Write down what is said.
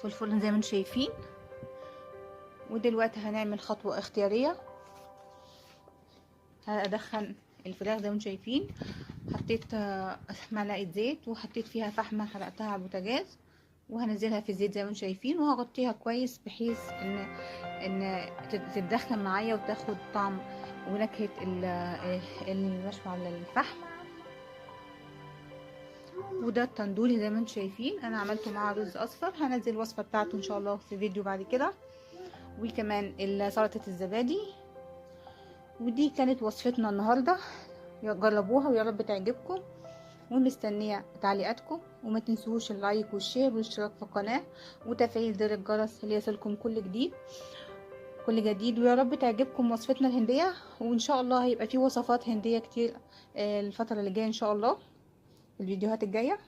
في الفرن زي ما انتم شايفين. ودلوقتي هنعمل خطوة اختيارية. هدخل الفراخ زي ما انتم شايفين، حطيت معلقة زيت وحطيت فيها فحمة حرقتها على البوتاجاز، وهنزلها في الزيت زي ما انتم شايفين، وهغطيها كويس بحيث ان تتدخل معايا وتاخد طعم ونكهة المشوي على الفحم. وده التندوري زي ما انتم شايفين، انا عملته مع رز اصفر، هنزل الوصفة بتاعته ان شاء الله في فيديو بعد كده، وكمان سلطة الزبادي. ودي كانت وصفتنا النهاردة، جربوها ويا رب تعجبكم، ومستنية تعليقاتكم، وما تنسوش اللايك والشير والاشتراك في القناة وتفعيل زر الجرس ليصلكم كل جديد. ويا رب تعجبكم وصفتنا الهندية، وان شاء الله هيبقى في وصفات هندية كتير الفترة اللي جاية ان شاء الله، الفيديوهات الجاية.